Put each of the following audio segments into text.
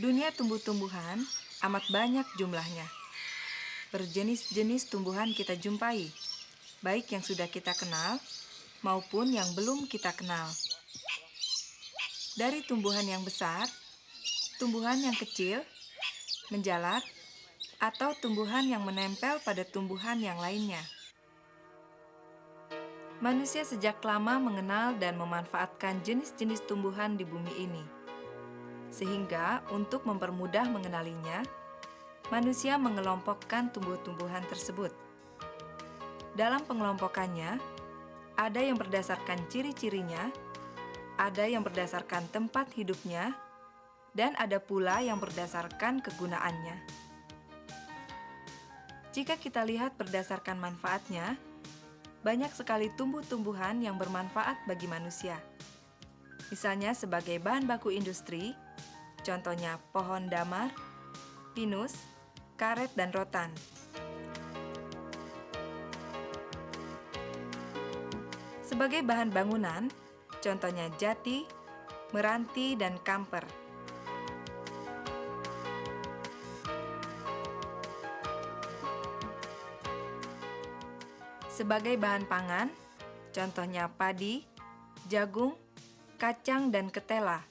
Dunia tumbuh-tumbuhan amat banyak jumlahnya. Berjenis-jenis tumbuhan kita jumpai, baik yang sudah kita kenal maupun yang belum kita kenal. Dari tumbuhan yang besar, tumbuhan yang kecil, menjalar, atau tumbuhan yang menempel pada tumbuhan yang lainnya. Manusia sejak lama mengenal dan memanfaatkan jenis-jenis tumbuhan di bumi ini. Sehingga untuk mempermudah mengenalinya, manusia mengelompokkan tumbuh-tumbuhan tersebut. Dalam pengelompokannya, ada yang berdasarkan ciri-cirinya, ada yang berdasarkan tempat hidupnya, dan ada pula yang berdasarkan kegunaannya. Jika kita lihat berdasarkan manfaatnya, banyak sekali tumbuh-tumbuhan yang bermanfaat bagi manusia. Misalnya sebagai bahan baku industri, contohnya pohon damar, pinus, karet, dan rotan. Sebagai bahan bangunan, contohnya jati, meranti, dan kamper. Sebagai bahan pangan, contohnya padi, jagung, kacang, dan ketela.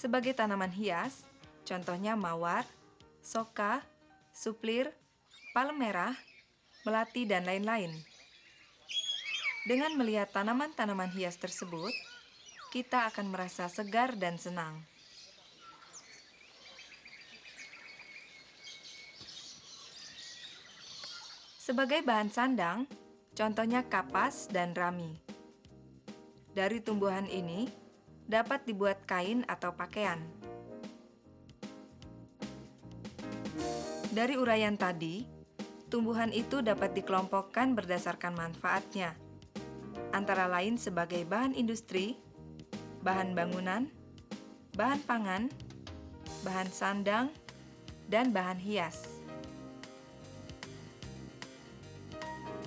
Sebagai tanaman hias, contohnya mawar, soka, suplir, palem merah, melati, dan lain-lain. Dengan melihat tanaman-tanaman hias tersebut, kita akan merasa segar dan senang. Sebagai bahan sandang, contohnya kapas dan rami. Dari tumbuhan ini, dapat dibuat kain atau pakaian. Dari uraian tadi, tumbuhan itu dapat dikelompokkan berdasarkan manfaatnya, antara lain sebagai bahan industri, bahan bangunan, bahan pangan, bahan sandang, dan bahan hias.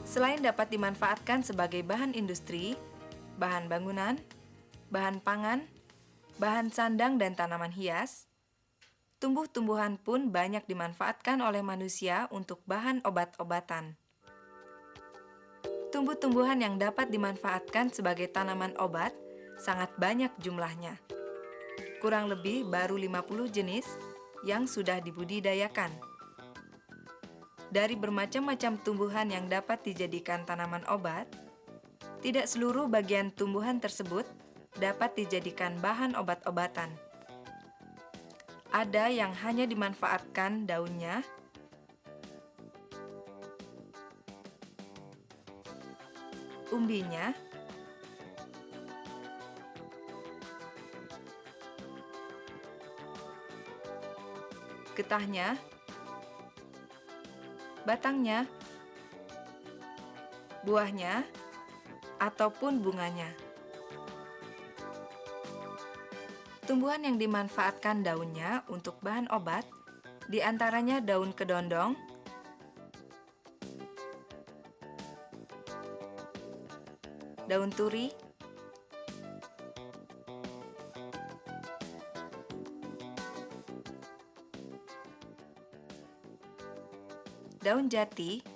Selain dapat dimanfaatkan sebagai bahan industri, bahan bangunan, bahan pangan, bahan sandang, dan tanaman hias, tumbuh-tumbuhan pun banyak dimanfaatkan oleh manusia untuk bahan obat-obatan. Tumbuh-tumbuhan yang dapat dimanfaatkan sebagai tanaman obat sangat banyak jumlahnya. Kurang lebih baru 50 jenis yang sudah dibudidayakan. Dari bermacam-macam tumbuhan yang dapat dijadikan tanaman obat, tidak seluruh bagian tumbuhan tersebut dapat dijadikan bahan obat-obatan. Ada yang hanya dimanfaatkan daunnya, umbinya, getahnya, batangnya, buahnya, ataupun bunganya. Tumbuhan yang dimanfaatkan daunnya untuk bahan obat, di antaranya daun kedondong, daun turi, daun jati,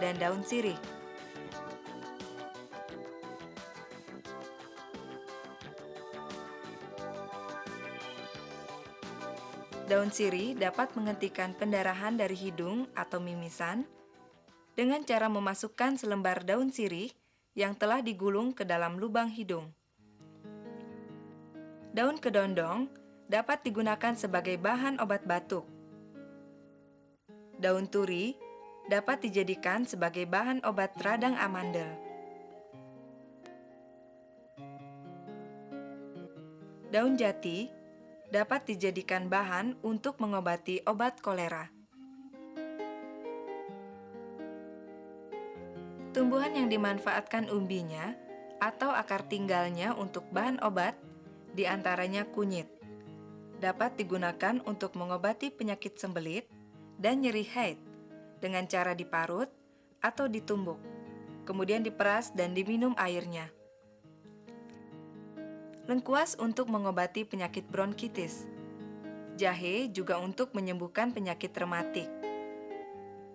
dan daun sirih. Daun sirih dapat menghentikan pendarahan dari hidung atau mimisan dengan cara memasukkan selembar daun sirih yang telah digulung ke dalam lubang hidung. Daun kedondong dapat digunakan sebagai bahan obat batuk. Daun turi dapat dijadikan sebagai bahan obat radang amandel. Daun jati dapat dijadikan bahan untuk mengobati obat kolera. Tumbuhan yang dimanfaatkan umbinya atau akar tinggalnya untuk bahan obat, di antaranya kunyit. Dapat digunakan untuk mengobati penyakit sembelit dan nyeri haid dengan cara diparut atau ditumbuk, kemudian diperas dan diminum airnya. Lengkuas untuk mengobati penyakit bronkitis. Jahe juga untuk menyembuhkan penyakit rematik.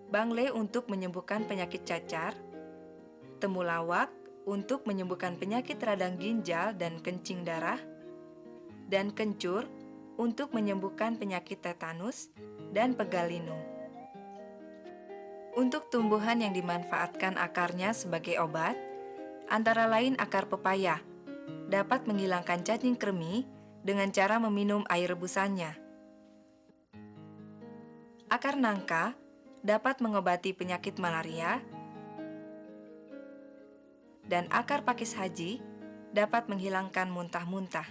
Bangle untuk menyembuhkan penyakit cacar. Temulawak untuk menyembuhkan penyakit radang ginjal dan kencing darah. Dan kencur untuk menyembuhkan penyakit tetanus dan pegalinu. Untuk tumbuhan yang dimanfaatkan akarnya sebagai obat, antara lain akar pepaya, dapat menghilangkan cacing kremi dengan cara meminum air rebusannya. Akar nangka dapat mengobati penyakit malaria, dan akar pakis haji dapat menghilangkan muntah-muntah.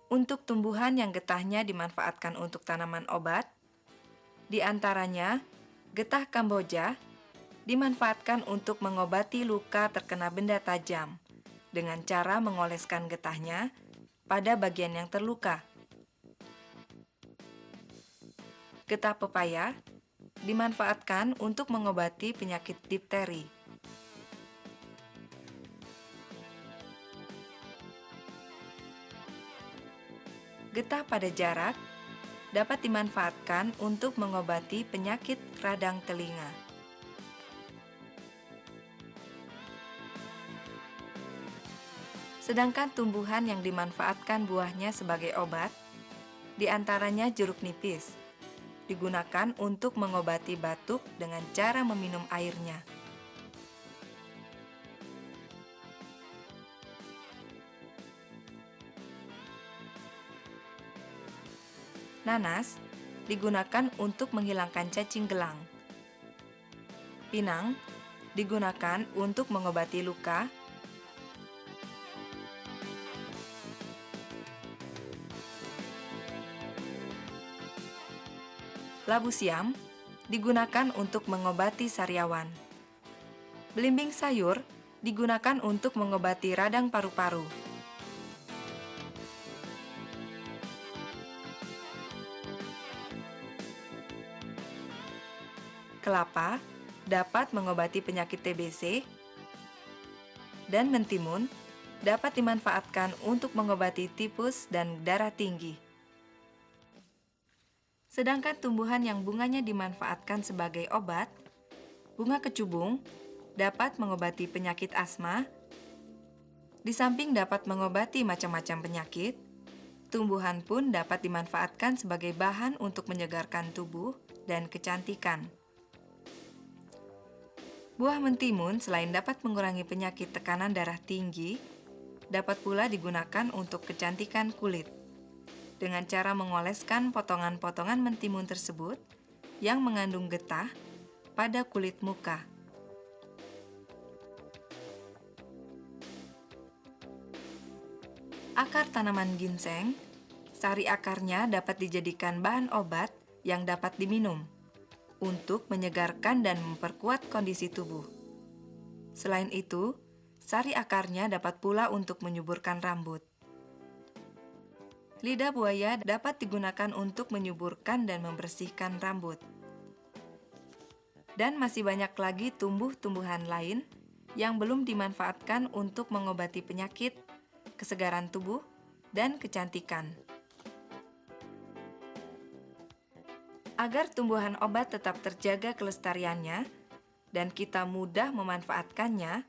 Untuk tumbuhan yang getahnya dimanfaatkan untuk tanaman obat, di antaranya getah Kamboja dimanfaatkan untuk mengobati luka terkena benda tajam dengan cara mengoleskan getahnya pada bagian yang terluka. Getah pepaya dimanfaatkan untuk mengobati penyakit difteri. Getah pada jarak dapat dimanfaatkan untuk mengobati penyakit radang telinga. Sedangkan tumbuhan yang dimanfaatkan buahnya sebagai obat, di antaranya jeruk nipis, digunakan untuk mengobati batuk dengan cara meminum airnya. Nanas digunakan untuk menghilangkan cacing gelang. Pinang digunakan untuk mengobati luka. Labu siam digunakan untuk mengobati sariawan. Belimbing sayur digunakan untuk mengobati radang paru-paru. Kelapa dapat mengobati penyakit TBC, dan mentimun dapat dimanfaatkan untuk mengobati tipus dan darah tinggi. Sedangkan tumbuhan yang bunganya dimanfaatkan sebagai obat, bunga kecubung dapat mengobati penyakit asma. Di samping dapat mengobati macam-macam penyakit, tumbuhan pun dapat dimanfaatkan sebagai bahan untuk menyegarkan tubuh dan kecantikan. Buah mentimun selain dapat mengurangi penyakit tekanan darah tinggi, dapat pula digunakan untuk kecantikan kulit, dengan cara mengoleskan potongan-potongan mentimun tersebut yang mengandung getah pada kulit muka. Akar tanaman ginseng, sari akarnya dapat dijadikan bahan obat yang dapat diminum untuk menyegarkan dan memperkuat kondisi tubuh. Selain itu, sari akarnya dapat pula untuk menyuburkan rambut. Lidah buaya dapat digunakan untuk menyuburkan dan membersihkan rambut. Dan masih banyak lagi tumbuh-tumbuhan lain yang belum dimanfaatkan untuk mengobati penyakit, kesegaran tubuh, dan kecantikan. Agar tumbuhan obat tetap terjaga kelestariannya dan kita mudah memanfaatkannya,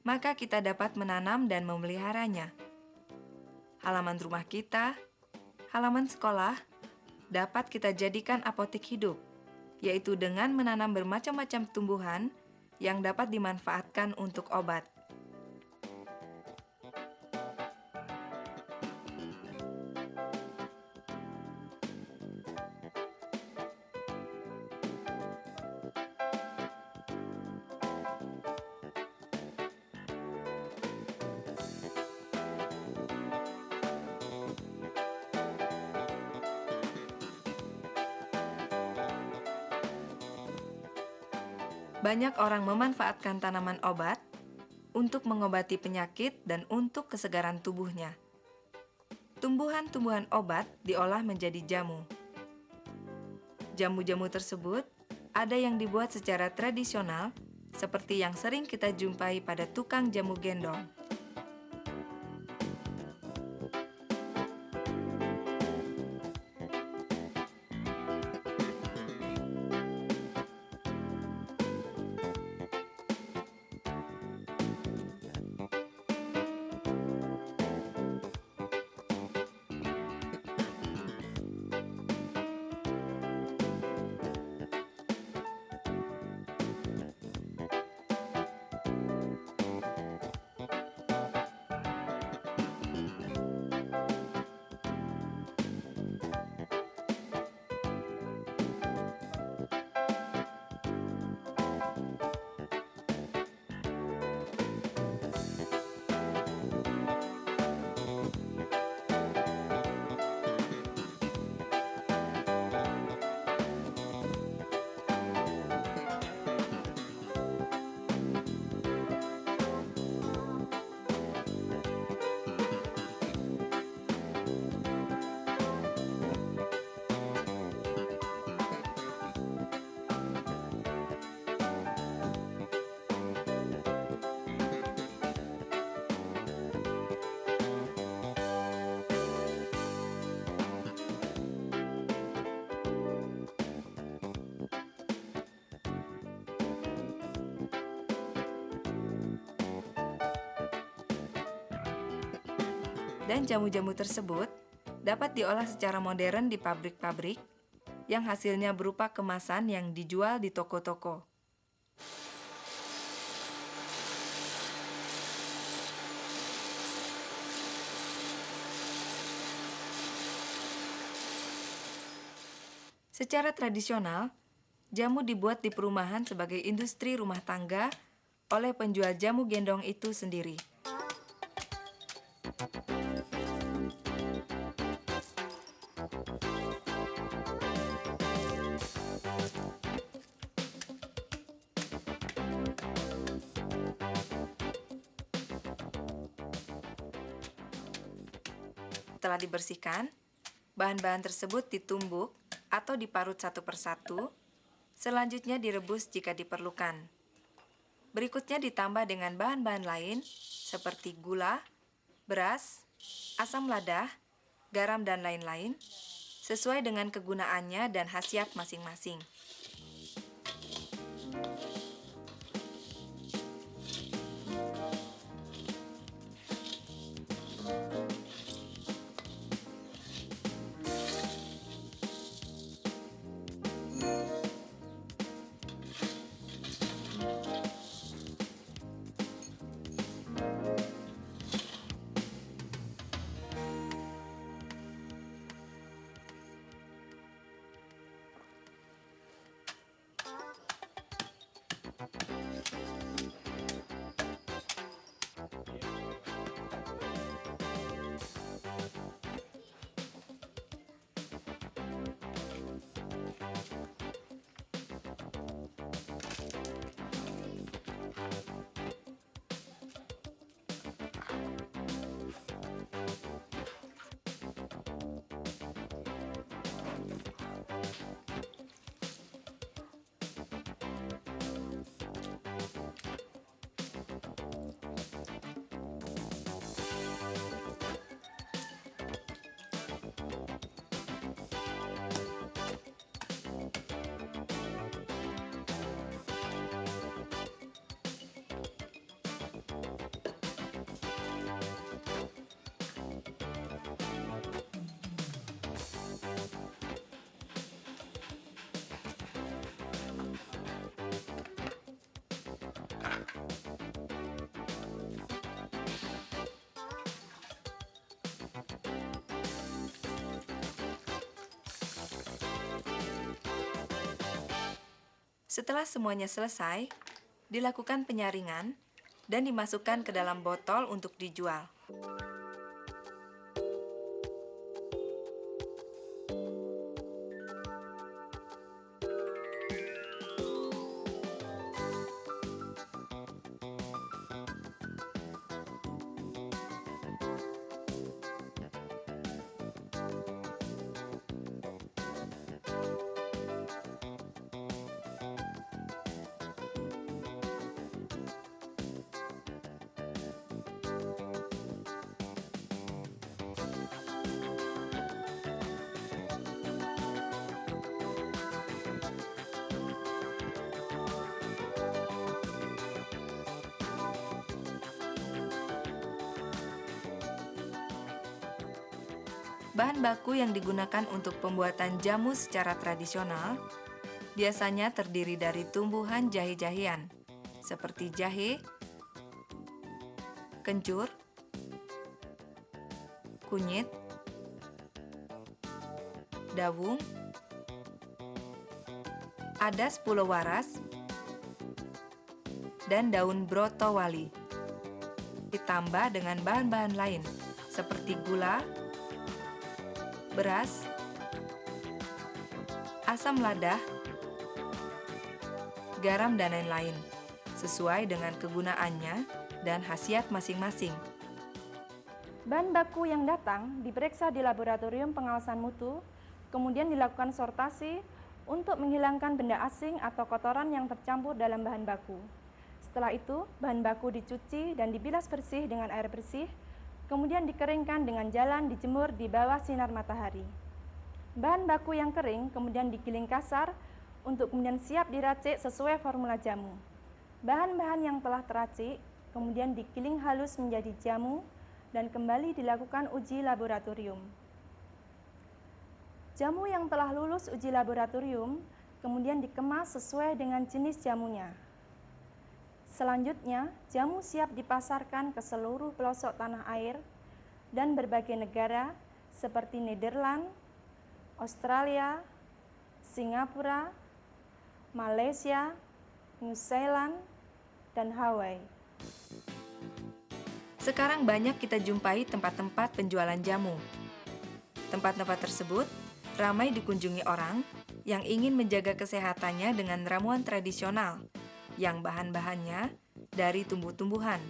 maka kita dapat menanam dan memeliharanya. Halaman rumah kita, halaman sekolah, dapat kita jadikan apotek hidup, yaitu dengan menanam bermacam-macam tumbuhan yang dapat dimanfaatkan untuk obat. Banyak orang memanfaatkan tanaman obat untuk mengobati penyakit dan untuk kesegaran tubuhnya. Tumbuhan-tumbuhan obat diolah menjadi jamu. Jamu-jamu tersebut ada yang dibuat secara tradisional, seperti yang sering kita jumpai pada tukang jamu gendong. Dan jamu-jamu tersebut dapat diolah secara modern di pabrik-pabrik yang hasilnya berupa kemasan yang dijual di toko-toko. Secara tradisional, jamu dibuat di perumahan sebagai industri rumah tangga oleh penjual jamu gendong itu sendiri. Setelah dibersihkan, bahan-bahan tersebut ditumbuk atau diparut satu persatu, selanjutnya direbus jika diperlukan. Berikutnya ditambah dengan bahan-bahan lain seperti gula, beras, asam lada, garam, dan lain-lain, sesuai dengan kegunaannya dan khasiat masing-masing. Setelah semuanya selesai, dilakukan penyaringan dan dimasukkan ke dalam botol untuk dijual. Bahan baku yang digunakan untuk pembuatan jamu secara tradisional biasanya terdiri dari tumbuhan jahe-jahean seperti jahe, kencur, kunyit, dawung, adas pulau waras, dan daun brotowali. Ditambah dengan bahan-bahan lain seperti gula, beras, asam lada, garam, dan lain-lain, sesuai dengan kegunaannya dan khasiat masing-masing. Bahan baku yang datang diperiksa di laboratorium pengawasan mutu, kemudian dilakukan sortasi untuk menghilangkan benda asing atau kotoran yang tercampur dalam bahan baku. Setelah itu, bahan baku dicuci dan dibilas bersih dengan air bersih, kemudian dikeringkan dengan jalan dijemur di bawah sinar matahari. Bahan baku yang kering kemudian digiling kasar untuk kemudian siap diracik sesuai formula jamu. Bahan-bahan yang telah teracik kemudian digiling halus menjadi jamu dan kembali dilakukan uji laboratorium. Jamu yang telah lulus uji laboratorium kemudian dikemas sesuai dengan jenis jamunya. Selanjutnya, jamu siap dipasarkan ke seluruh pelosok tanah air dan berbagai negara seperti Nederland, Australia, Singapura, Malaysia, New Zealand, dan Hawaii. Sekarang banyak kita jumpai tempat-tempat penjualan jamu. Tempat-tempat tersebut ramai dikunjungi orang yang ingin menjaga kesehatannya dengan ramuan tradisional yang bahan-bahannya dari tumbuh-tumbuhan.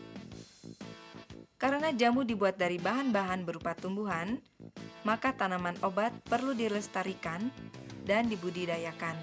Karena jamu dibuat dari bahan-bahan berupa tumbuhan, maka tanaman obat perlu dilestarikan dan dibudidayakan.